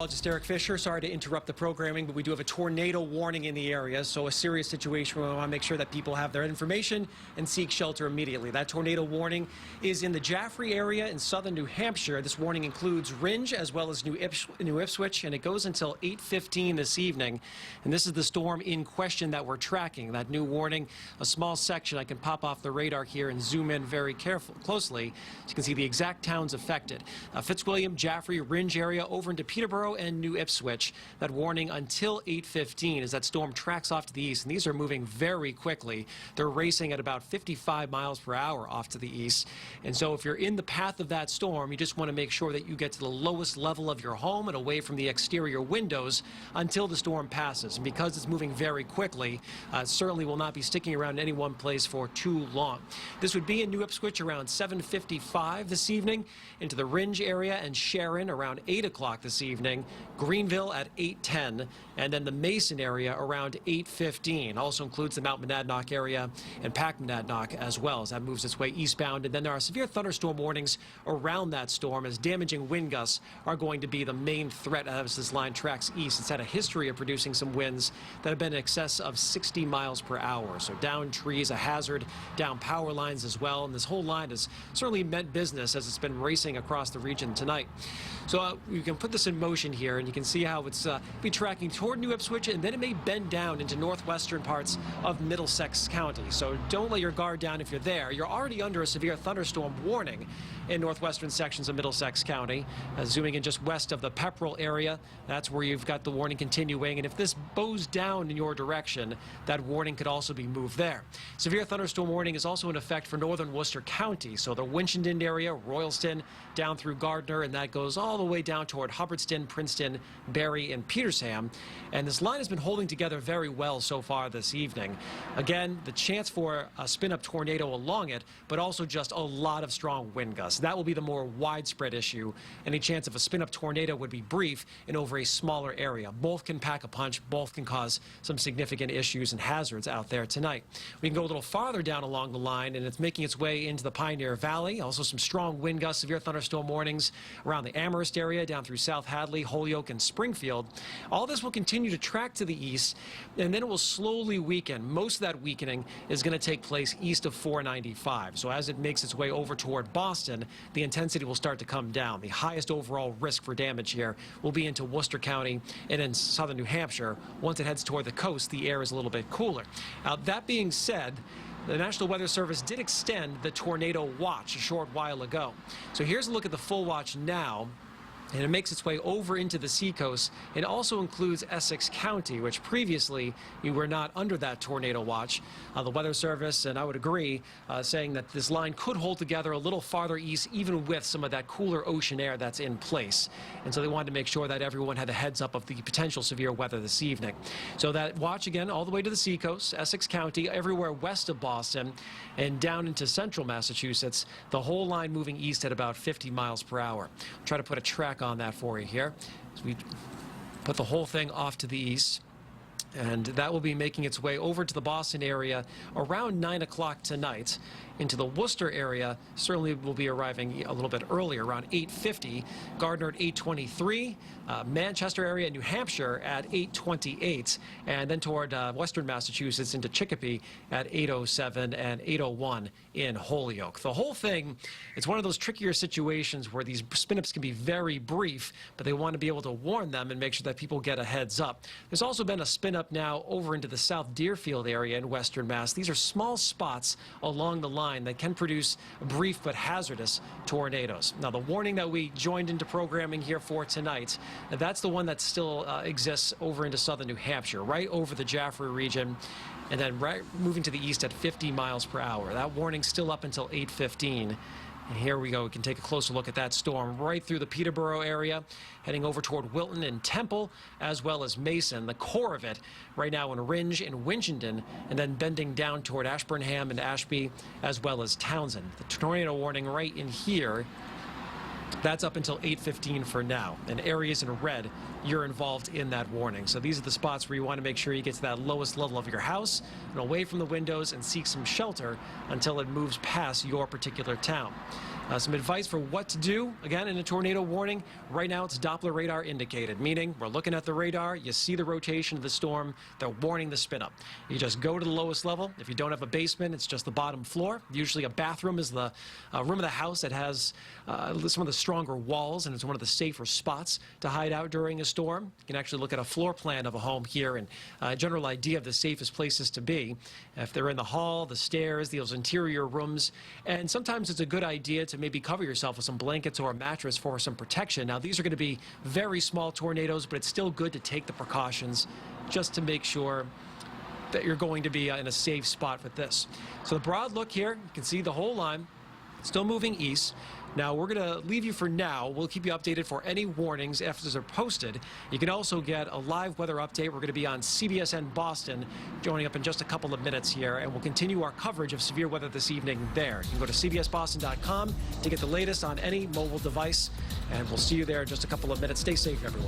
Just Eric Fisher. Sorry to interrupt the programming, but we do have a tornado warning in the area, so a serious situation where we want to make sure that people have their information and seek shelter immediately. That tornado warning is in the Jaffrey area in southern New Hampshire. This warning includes Rindge as well as New Ipswich, and it goes until 8:15 this evening. And this is the storm in question that we're tracking. That new warning, a small section I can pop off the radar here and zoom in very closely so you can see the exact towns affected. Fitzwilliam, Jaffrey, Rindge area over into Peterborough and New Ipswich. That warning until 8:15 as that storm tracks off to the east, and these are moving very quickly. They're racing at about 55 miles per hour off to the east, and so if you're in the path of that storm, you just want to make sure that you get to the lowest level of your home and away from the exterior windows until the storm passes. And because it's moving very quickly, certainly will not be sticking around in any one place for too long. This would be in New Ipswich around 7:55 this evening, into the Rindge area and Sharon around 8 o'clock this evening, Greenville at 8:10, and then the Mason area around 8:15. Also includes the Mount Monadnock area and Pack Monadnock as well as that moves its way eastbound. And then there are severe thunderstorm warnings around that storm as damaging wind gusts are going to be the main threat as this line tracks east. It's had a history of producing some winds that have been in excess of 60 miles per hour. So down trees, a hazard, down power lines as well. And this whole line has certainly meant business as it's been racing across the region tonight. So you can put this in motion here, and you can see how it's be tracking toward New Ipswich, and then it may bend down into northwestern parts of Middlesex County. So don't let your guard down if you're there. You're already under a severe thunderstorm warning in northwestern sections of Middlesex County. Zooming in just west of the Pepperell area, that's where you've got the warning continuing. And if this bows down in your direction, that warning could also be moved there. Severe thunderstorm warning is also in effect for northern Worcester County. So the Winchendon area, Royalston, down through Gardner, and that goes all the way down toward Hubbardston, Princeton, Barry, and Petersham. And this line has been holding together very well so far this evening. Again, the chance for a spin-up tornado along it, but also just a lot of strong wind gusts. That will be the more widespread issue. Any chance of a spin-up tornado would be brief and over a smaller area. Both can pack a punch. Both can cause some significant issues and hazards out there tonight. We can go a little farther down along the line, and it's making its way into the Pioneer Valley. Also some strong wind gusts, severe thunderstorm warnings around the Amherst area, down through South Hadley, Holyoke, and Springfield. All this will continue to track to the east, and then it will slowly weaken. Most of that weakening is going to take place east of 495. So as it makes its way over toward Boston, the intensity will start to come down. The highest overall risk for damage here will be into Worcester County and in southern New Hampshire. Once it heads toward the coast, the air is a little bit cooler. Now, that being said, the National Weather Service did extend the tornado watch a short while ago. So here's a look at the full watch now. And it makes its way over into the seacoast. It also includes Essex County, which previously you were not under that tornado watch. The Weather Service, and I would agree, saying that this line could hold together a little farther east, even with some of that cooler ocean air that's in place. And so they wanted to make sure that everyone had a heads up of the potential severe weather this evening. So that watch again all the way to the seacoast, Essex County, everywhere west of Boston, and down into central Massachusetts. The whole line moving east at about 50 miles per hour. I'll try to put a track on that for you here. So we put the whole thing off to the east, and that will be making its way over to the Boston area around 9 o'clock tonight. Into the Worcester area, certainly will be arriving a little bit earlier, around 8:50. Gardner at 8:23. Manchester area, New Hampshire at 8:28. And then toward western Massachusetts into Chicopee at 8:07 and 8:01 in Holyoke. The whole thing, it's one of those trickier situations where these spin-ups can be very brief, but they want to be able to warn them and make sure that people get a heads up. There's also been a spin-up now over into the South Deerfield area in western Mass. These are small spots along the line that can produce brief but hazardous tornadoes. Now, the warning that we joined into programming here for tonight, that's the one that still exists over into southern New Hampshire, right over the Jaffrey region, and then right moving to the east at 50 miles per hour. That warning's still up until 8:15. And here we go. We can take a closer look at that storm right through the Peterborough area, heading over toward Wilton and Temple, as well as Mason. The core of it right now in Rindge and Winchendon, and then bending down toward Ashburnham and Ashby, as well as Townsend. The tornado warning right in here, that's up until 8:15 for now. And areas in red, you're involved in that warning. So these are the spots where you want to make sure you get to that lowest level of your house and away from the windows and seek some shelter until it moves past your particular town. Some advice for what to do, again, in a tornado warning. Right now, it's Doppler radar indicated, meaning we're looking at the radar, you see the rotation of the storm, they're warning the spin up. You just go to the lowest level. If you don't have a basement, it's just the bottom floor. Usually a bathroom is the room of the house that has some of the stronger walls, and it's one of the safer spots to hide out during a storm. You can actually look at a floor plan of a home here and a general idea of the safest places to be. If they're in the hall, the stairs, those interior rooms, and sometimes it's a good idea to maybe cover yourself with some blankets or a mattress for some protection. Now, these are going to be very small tornadoes, but it's still good to take the precautions just to make sure that you're going to be in a safe spot with this. So the broad look here, you can see the whole line still moving east. Now, we're going to leave you for now. We'll keep you updated for any warnings after they're posted. You can also get a live weather update. We're going to be on CBSN Boston, joining up in just a couple of minutes here, and we'll continue our coverage of severe weather this evening there. You can go to cbsboston.com to get the latest on any mobile device, and we'll see you there in just a couple of minutes. Stay safe, everyone.